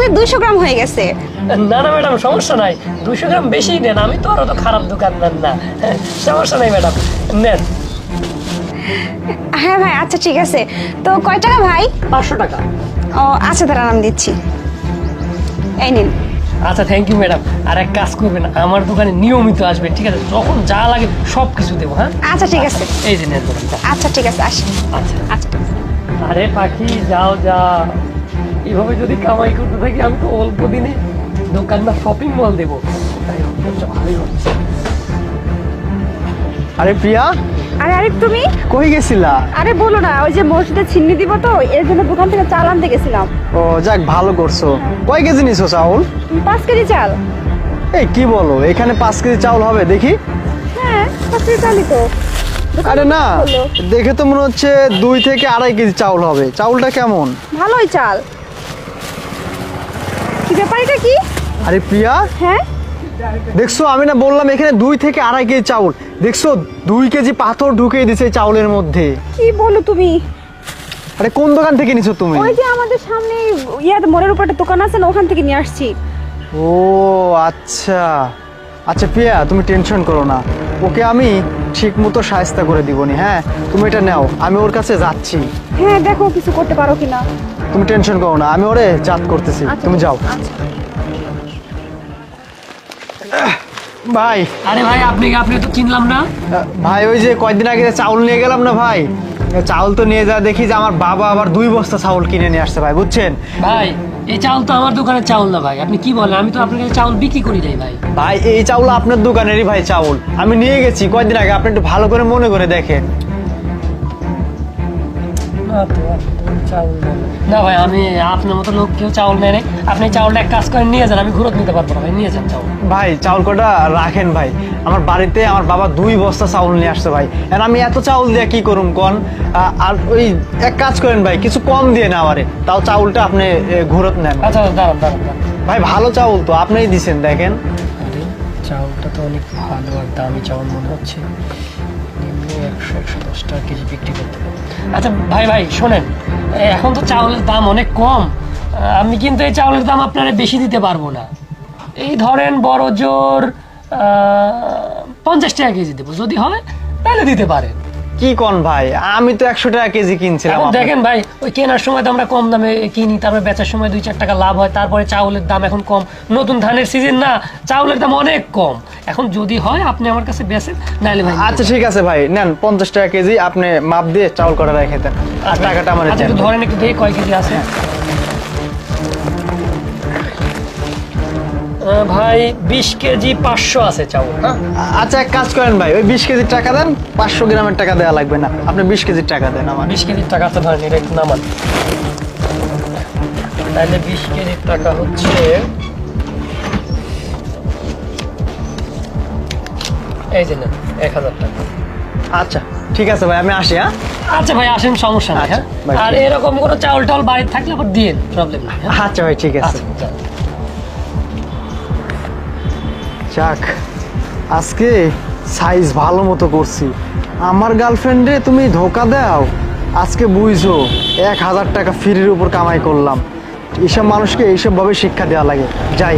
আমাদের 200 গ্রাম হয়ে গেছে। না না ম্যাডাম, সমস্যা নাই, 200 গ্রাম বেশি নেন, আমি তো আর অত খারাপ দোকানদার না। সমস্যা নাই ম্যাডাম, নেন। হ্যাঁ ভাই, আচ্ছা ঠিক আছে। তো কয় টাকা ভাই? 500 টাকা। ও আচ্ছা, দাঁড়ান আমি দিচ্ছি, এই নিন। আচ্ছা, থ্যাংক ইউ ম্যাডাম। আর এক কাজ করবেন, আমার দোকানে নিয়মিত আসবেন, ঠিক আছে? যখন যা লাগে সব কিছু দেবো। হ্যাঁ আচ্ছা ঠিক আছে। এই যে নেন দোকানটা। আচ্ছা ঠিক আছে, আসি। আচ্ছা আচ্ছা। আরে পাখি, যাও যা, এভাবে যদি কামাই করতে থাকি আমি তো অল্প দিনে দোকান বা শপিং মল দেবো। তাই ব্যবসা ভালোই হচ্ছে। আরে প্রিয়া, আরে আরে তুমি কই গেছিলা? আরে বলো না, ওই যে মসজিদে ছিন্নি দিব তো, এর জন্য দোকান থেকে চাল আনতে গেছিলাম। ও যাক, ভালো করছো। কয় কেজি নিছো চাউল? 5 কেজি চাল। এই কি বলো, এখানে 5 কেজি চাউল হবে দেখি? হ্যাঁ 5 কেজি চালই তো। আরে না, বললো। দেখে তো মনে হচ্ছে 2 থেকে 2.5 কেজি চাউল হবে। চাউলটা কেমন? ভালোই চাল। কি ব্যাপার, এটা কি? আরে প্রিয়া, হ্যাঁ দেখছো আমি না বললাম এখানে 2 থেকে 2.5 কেজি চাউল, দেখছো 2 কেজি পাথর ঢুকিয়ে দিছে এই চাউলের মধ্যে। কি বলো তুমি? আরে কোন দোকান থেকে নিছো তুমি? ওই যে আমাদের সামনে মোড়ের উপর একটা দোকান আছে না, ওখান থেকে নিয়ে আসছি। ও আচ্ছা আচ্ছা প্রিয়া, তুমি টেনশন করো না, ওকে আমি ঠিক মতো শায়েস্তা করে দিবনি। হ্যাঁ তুমি এটা নাও, আমি ওর কাছে যাচ্ছি। হ্যাঁ দেখো কিছু করতে পারো কিনা। তুমি টেনশন করো না, আমি ওরে জাত করতেছি, তুমি যাও। আচ্ছা। ভাই, আরে ভাই, আপনি তো চিনলাম না। ভাই ওই যে কয়েকদিন আগে যে চাউল নিয়ে গেলাম না ভাই, চাউল তো নিয়ে যা দেখি যে আমার বাবা আবার 2 বস্তা চাউল কিনে নিয়ে আসছে ভাই, বুঝছেন? ভাই এই চাউল তো আমার দোকানের চাউল না ভাই, আপনি কি বলেন? আমি তো আপনার কাছে চাউল বিক্রি করি নাই ভাই। ভাই এই চাউল আপনার দোকানেরই ভাই চাউল, আমি নিয়ে গেছি কয়েকদিন আগে, আপনি একটু ভালো করে মনে করে দেখেন। না তো, চাউল না ভাই, আমি আপনার মতো লোক কেউ চাউল নেয় নাই। আপনি চাউলটা এক কাজ করে নিয়ে যান, আমি ঘুরত নিতে পারবো না ভাই, নিয়ে যান চাউল। ভাই চাউল কটা রাখেন ভাই, আমার বাড়িতে আমার বাবা 2 বস্তা চাউল নিয়ে আসছে ভাই, আর আমি এত চাউল দিয়ে কি করুম কোন? আর ওই এক কাজ করেন ভাই, কিছু কম দিয়ে না আমারে, তাও চাউলটা আপনি ঘুরত নেন। আচ্ছা দাঁড়ান দাঁড়ান দাঁড়ান। ভাই ভালো চাউল তো আপনিই দিছেন, দেখেন। আরে চাউলটা তো অনেক ভালো আর দামি চাউল মনে হচ্ছে, নিম্ন 100-110 টাকা কেজি বিক্রি করতে পারবো। আচ্ছা ভাই ভাই শোনেন, এখন তো চাউলের দাম অনেক কম, আমি কিন্তু এই চাউলের দাম আপনারা বেশি দিতে পারবো না। এই ধরেন বড় জোর 50 টাকা কেজি দেবো, যদি হয় তাহলে দিতে পারেন। কি কোন ভাই, আমি তো 100 টাকা কেজি কিনছিলাম। এখন দেখেন ভাই, ওই কেনার সময় তো আমরা কম দামে কিনি, তারপরে বেচার সময় 2-4 টাকা লাভ হয়, তারপরে চাউলের দাম এখন কম, নতুন ধানের সিজন না, চাউলের দাম অনেক কম। এখন যদি হয় আপনি আমার কাছে বেচেন, নাইলে ভাই। আচ্ছা ঠিক আছে ভাই, নেন 50 টাকা কেজি, আপনি মাপ দিয়ে চাউল কটা রেখে দেন, আর টাকাটা আমার আচ্ছা একটু ধরেন, একটু দেখি কয় কেজি আছে। ভাই 20 কেজি 500 আছে চাউল। হ্যাঁ আচ্ছা এক কাজ করেন ভাই, ওই 20 কেজির টাকা দেন, 500 গ্রামের টাকা দেওয়া লাগবে না, আপনি 20 কেজির টাকা দেন আমার। 20 কেজির টাকা তো ধরেন, এটা একটু নামান, তাহলে 20 কেজির টাকা হচ্ছে এই যে নেন 1000 টাকা। আচ্ছা ঠিক আছে ভাই, আমি আসি। হ্যাঁ আচ্ছা ভাই আসেন, সমস্যা নাই। হ্যাঁ আচ্ছা, ভাই। আর এরকম কোনো চাউল টাউল বাড়িতে থাকলে আবার দিয়ে প্রবলেম নাই। হ্যাঁ? আচ্ছা ভাই ঠিক আছে। আচ্ছা, যাক, আজকে সাইজ ভালো মতো করছি, আমার গার্লফ্রেন্ডে তুমি ধোকা দাও, আজকে বুঝছো 1000 টাকা ফ্রির উপর কামাই করলাম। এইসব মানুষকে এইসবভাবে শিক্ষা দেওয়া লাগে। যাই।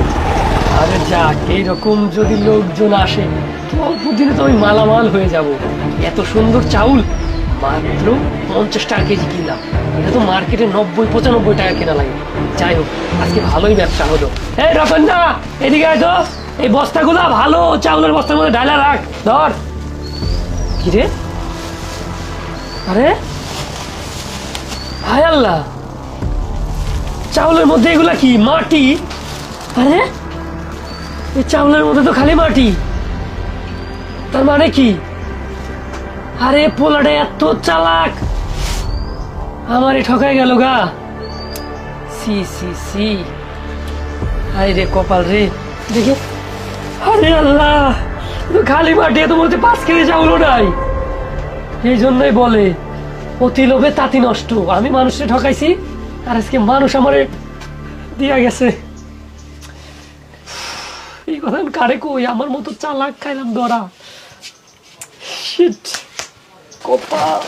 আরে যাক, এইরকম যদি লোকজন আসে তো অল্প দিনে তো আমি মালামাল হয়ে যাব। এত সুন্দর চাউল মাত্র 50 টাকা কেজি কিনলাম, এটা তো মার্কেটে 90-95 টাকা কেনা লাগে। যাই হোক, আজকে ভালোই ব্যবসা হলো। এই রতন না, এদিকে আয় তো, এই বস্তাগুলা ভালো চাউলের বস্তার মধ্যে ঢালা রাখ, ধর। কি রে, আরে হায় আল্লাহ, চাউলের মধ্যে এগুলা কি মাটি? আরে এই চাউলের মধ্যে তো খালি মাটি, তার মানে কি? আরে পোলাটা এত চালাক, আমারে ঠকাই গেল গা। সি সি সি, আরে রে কপাল রে, দেখে। আরে আল্লাহ, তো খালি মাটি, এত বলতে 5 কেজি চাউলও নাই। এই জন্যই বলে অতি লোভে তাঁতি নষ্ট। আমি মানুষকে ঠকাইছি, আর আজকে মানুষ আমারে দিয়া গেছে। এই কথা কারে কই, আমার মতো চালাক খাইলাম ধরা। শিট, কপাল।